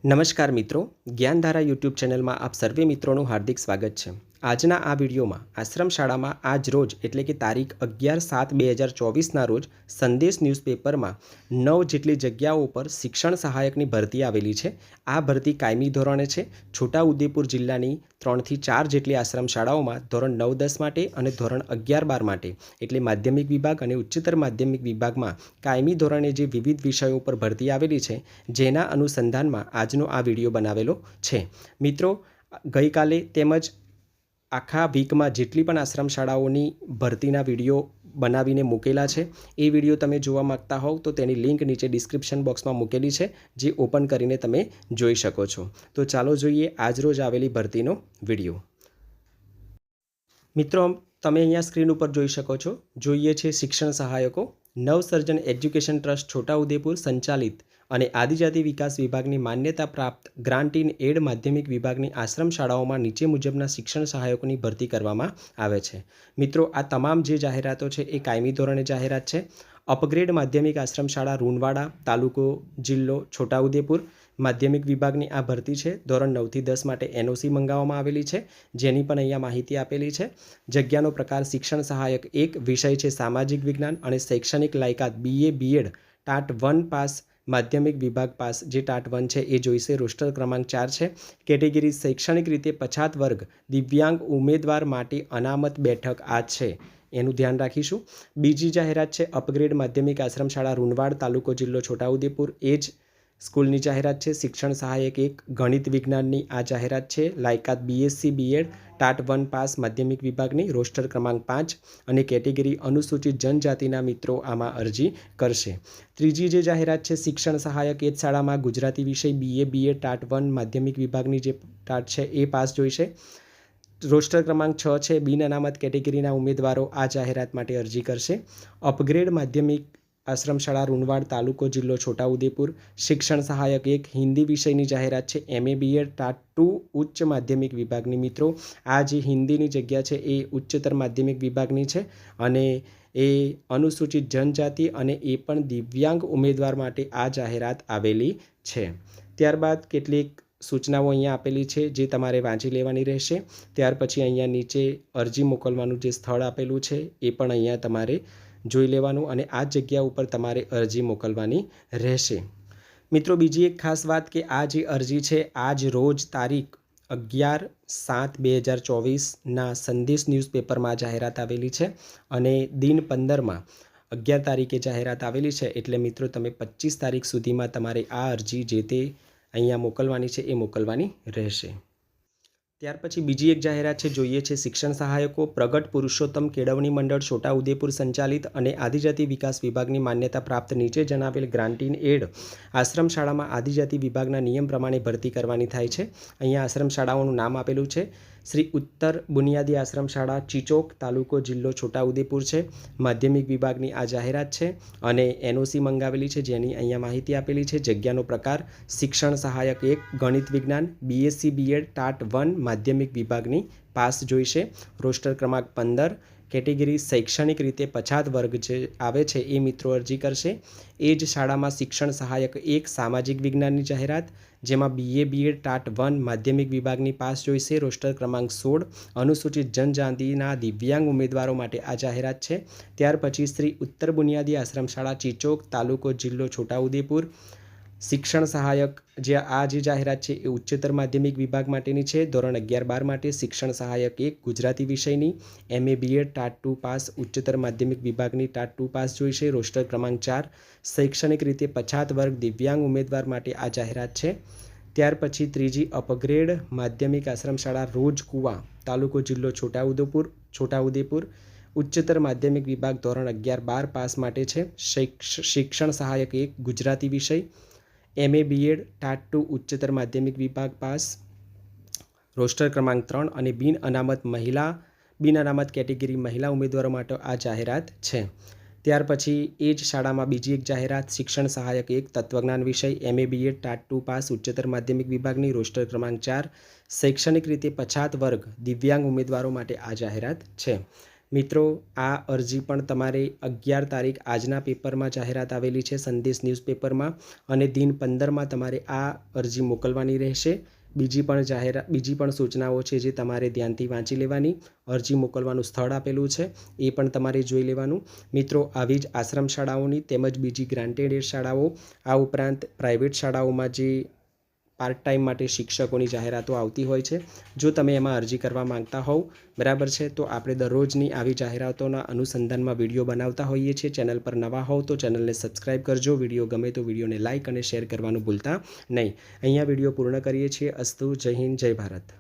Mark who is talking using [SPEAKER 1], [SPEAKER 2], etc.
[SPEAKER 1] નમસ્કાર મિત્રો, જ્ઞાનધારા યુટ્યુબ ચેનલમાં આપ સર્વે મિત્રોનું હાર્દિક સ્વાગત છે। આજના આ વિડીયોમાં આશ્રમ શાળામાં આજ રોજ એટલે કે તારીખ 11/7/2024ના રોજ સંદેશ ન્યૂઝપેપરમાં 9 જેટલી જગ્યાઓ પર શિક્ષણ સહાયકની ભરતી આવેલી છે। આ ભરતી કાયમી ધોરણે છે। છોટાઉદેપુર જિલ્લાની 3 થી 4 જેટલી આશ્રમ શાળાઓમાં ધોરણ 9-10 માટે અને ધોરણ 11-12 માટે એટલે માધ્યમિક વિભાગ અને ઉચ્ચતર માધ્યમિક વિભાગમાં કાયમી ધોરણે જે વિવિધ વિષયો પર ભરતી આવેલી છે, જેના અનુસંધાનમાં આજનો આ વિડીયો બનાવેલો છે। મિત્રો, ગઈકાલે તેમજ આખા વીકમાં જેટલી પણ આશ્રમ શાળાઓની ભરતીના વિડીયો બનાવીને મૂકેલા છે, એ વિડીયો તમે જોવા માગતા હોવ તો તેની લિંક નીચે ડિસ્ક્રિપ્શન બોક્સમાં મૂકેલી છે, જે ઓપન કરીને તમે જોઈ શકો છો। તો ચાલો જોઈએ આજરોજ આવેલી ભરતીનો વિડીયો। મિત્રો, તમે અહીંયા સ્ક્રીન ઉપર જોઈ શકો છો, જોઈએ છે શિક્ષણ સહાયકો। નવસર્જન એજ્યુકેશન ટ્રસ્ટ છોટાઉદેપુર સંચાલિત અને આદિજાતિ વિકાસ વિભાગની માન્યતા પ્રાપ્ત ગ્રાન્ટ ઇન એડ માધ્યમિક વિભાગની આશ્રમ શાળાઓમાં નીચે મુજબના શિક્ષણ સહાયકોની ભરતી કરવામાં આવે છે। મિત્રો, આ તમામ જે જાહેરાતો છે એ કાયમી ધોરણે જાહેરાત છે। અપગ્રેડ માધ્યમિક આશ્રમ શાળા રૂનવાડા, તાલુકો જિલ્લો છોટાઉદેપુર માધ્યમિક વિભાગની આ ભરતી છે। ધોરણ 9 થી 10 માટે એનઓસી મંગાવવામાં આવેલી છે, જેની પણ અહીંયા માહિતી આપેલી છે। જગ્યાનો પ્રકાર શિક્ષણ સહાયક 1, વિષય છે સામાજિક વિજ્ઞાન અને શૈક્ષણિક લાયકાત BA BEd ટાટ 1 પાસ, માધ્યમિક વિભાગ પાસ, જે ટાટ 1 છે એ જોઈશે। રોસ્ટર ક્રમાંક 4 છે। કેટેગરી શૈક્ષણિક રીતે પછાત વર્ગ દિવ્યાંગ ઉમેદવાર માટે અનામત બેઠક આ છે, એનું ધ્યાન રાખીશું। બીજી જાહેરાત છે અપગ્રેડ માધ્યમિક આશ્રમ શાળા રૂનવાડ, તાલુકો જિલ્લો છોટાઉદેપુર, એ જ સ્કૂલની જાહેરાત છે। શિક્ષણ સહાયક 1 ગણિત વિજ્ઞાનની આ જાહેરાત છે। લાયકાત BSc BEd ટાટ 1 પાસ, માધ્યમિક વિભાગની, રોસ્ટર ક્રમાંક 5 અને કેટેગરી અનુસૂચિત જનજાતિના મિત્રો આમાં અરજી કરશે। ત્રીજી જે જાહેરાત છે શિક્ષણ સહાયક એ જ શાળામાં ગુજરાતી વિષય BA BEd ટાટ 1 માધ્યમિક વિભાગની જે ટાટ છે એ પાસ જોઈશે। રોસ્ટર ક્રમાંક 6 છે। બિન અનામત કેટેગરીના ઉમેદવારો આ જાહેરાત માટે અરજી કરશે। અપગ્રેડ માધ્યમિક આશ્રમ શાળા રૂનવાડ, તાલુકો જિલ્લો છોટાઉદેપુર, શિક્ષણ સહાયક 1 હિન્દી વિષયની જાહેરાત છે। MA BEd ટાટ 2 ઉચ્ચ માધ્યમિક વિભાગની। મિત્રો, આ જે હિન્દીની જગ્યા છે એ ઉચ્ચતર માધ્યમિક વિભાગની છે અને એ અનુસૂચિત જનજાતિ અને એ પણ દિવ્યાંગ ઉમેદવાર માટે આ જાહેરાત આવેલી છે। ત્યારબાદ કેટલીક સૂચનાઓ અહીંયા આપેલી છે, જે તમારે વાંચી લેવાની રહેશે। ત્યાર પછી અહીંયા નીચે અરજી મોકલવાનું જે સ્થળ આપેલું છે એ પણ અહીંયા તમારે જોઈ લેવાનું અને આ જગ્યા ઉપર તમારે અરજી મોકલવાની રહેશે। મિત્રો, બીજી એક ખાસ વાત કે આ જે અરજી છે આજ રોજ તારીખ 11/7/2024ના સંદેશ ન્યૂઝપેપરમાં જાહેરાત આવેલી છે અને દિન 15માં 11 તારીખે જાહેરાત આવેલી છે, એટલે મિત્રો તમે 25 તારીખ સુધીમાં તમારે આ અરજી જે તે અહીંયા મોકલવાની છે એ મોકલવાની રહેશે। ત્યાર પછી બીજી એક જાહેરાત છે, જોઈએ છે શિક્ષણ સહાયકો। પ્રગટ પુરુષોત્તમ કેળવણી મંડળ છોટાઉદેપુર સંચાલિત અને આદિજાતિ વિકાસ વિભાગની માન્યતા પ્રાપ્ત નીચે જણાવેલ ગ્રાન્ટ ઇન એડ આશ્રમ શાળામાં આદિજાતિ વિભાગના નિયમ પ્રમાણે ભરતી કરવાની થાય છે। અહીંયા આશ્રમ શાળાઓનું નામ આપેલું છે। શ્રી ઉત્તર બુનિયાદી આશ્રમ શાળા ચીચોક, તાલુકો જિલ્લો છોટાઉદેપુર છે। માધ્યમિક વિભાગની આ જાહેરાત છે અને એનઓસી મંગાવેલી છે, જેની અહીંયા માહિતી આપેલી છે। જગ્યાનો પ્રકાર શિક્ષણ સહાયક 1 ગણિત વિજ્ઞાન, BSc BEd ટાટ 1 માધ્યમિક વિભાગની પાસ જોઈશે। રોસ્ટર ક્રમાંક 15, કેટેગરી શૈક્ષણિક રીતે પછાત વર્ગ જે આવે છે એ મિત્રો અરજી કરશે। એ જ શાળામાં શિક્ષણ સહાયક 1 સામાજિક વિજ્ઞાનની જાહેરાત, જેમાં BA BEd ટાટ 1 માધ્યમિક વિભાગની પાસ જોઈશે। રોસ્ટર ક્રમાંક 16, અનુસૂચિત જનજાતિના દિવ્યાંગ ઉમેદવારો માટે આ જાહેરાત છે। ત્યાર પછી શ્રી ઉત્તર બુનિયાદી આશ્રમ શાળા ચીચોક, તાલુકો જિલ્લો છોટાઉદેપુર, શિક્ષણ સહાયક જે આ જે જાહેરાત છે એ ઉચ્ચતર માધ્યમિક વિભાગ માટેની છે। ધોરણ 11-12 માટે શિક્ષણ સહાયક 1 ગુજરાતી વિષયની, MA BEd ટાટ 2 પાસ, ઉચ્ચતર માધ્યમિક વિભાગની ટાટ 2 પાસ જોઈશે। રોસ્ટર ક્રમાંક 4, શૈક્ષણિક રીતે પછાત વર્ગ દિવ્યાંગ ઉમેદવાર માટે આ જાહેરાત છે। ત્યાર પછી ત્રીજી અપગ્રેડ માધ્યમિક આશ્રમ શાળા રોજકુવા, તાલુકો જિલ્લો છોટાઉદેપુર, ઉચ્ચતર માધ્યમિક વિભાગ ધોરણ 11-12 પાસ માટે છે। શિક્ષણ સહાયક 1 ગુજરાતી વિષય, MA BEd ટાટ 2 ઉચ્ચતર માધ્યમિક વિભાગ પાસ, રોસ્ટર ક્રમાંક 3 અને બિન અનામત કેટેગરી મહિલા ઉમેદવારો માટે આ જાહેરાત છે। ત્યાર પછી એ જ શાળામાં બીજી એક જાહેરાત શિક્ષણ સહાયક 1 તત્વજ્ઞાન વિષય, MA BEd ટાટ 2 પાસ, ઉચ્ચતર માધ્યમિક વિભાગની, રોસ્ટર ક્રમાંક 4 શૈક્ષણિક રીતે પછાત વર્ગ દિવ્યાંગ ઉમેદવારો માટે આ જાહેરાત છે। મિત્રો આ અરજી પણ તમારે 11 તારીખ આજના પેપરમાં જાહેરાત આવેલી છે સંદેશ ન્યૂઝપેપરમાં, અને દિન 15માં તમારે આ અરજી મોકલવાની રહેશે. બીજી પણ સૂચનાઓ છે જે તમારે ધ્યાનથી વાંચી લેવાની. અરજી મોકલવાનું સ્થળ આપેલું છે એ પણ તમારે જોઈ લેવાનું. મિત્રો આવી જ આશ્રમ શાળાઓની તેમજ બીજી ગ્રાન્ટેડ એડ શાળાઓ, આ ઉપરાંત પ્રાઇવેટ શાળાઓમાં જે પાર્ટ ટાઈમ માટે શિક્ષકોની જાહેરાતો આવતી હોય છે, જો તમે એમાં અરજી કરવા માંગતા હોવ, બરાબર છે, તો આપણે દરરોજની આવી જાહેરાતોના અનુસંધાનમાં વિડીયો બનાવતા હોઈએ છીએ. ચેનલ પર નવા હોવ તો ચેનલને સબસ્ક્રાઈબ કરજો. વિડીયો ગમે તો વિડીયોને લાઇક અને શેર કરવાનું ભૂલતા નહીં. અહીંયા વિડીયો પૂર્ણ કરીએ છીએ. અસ્તુ. જય હિન્દ, જય ભારત.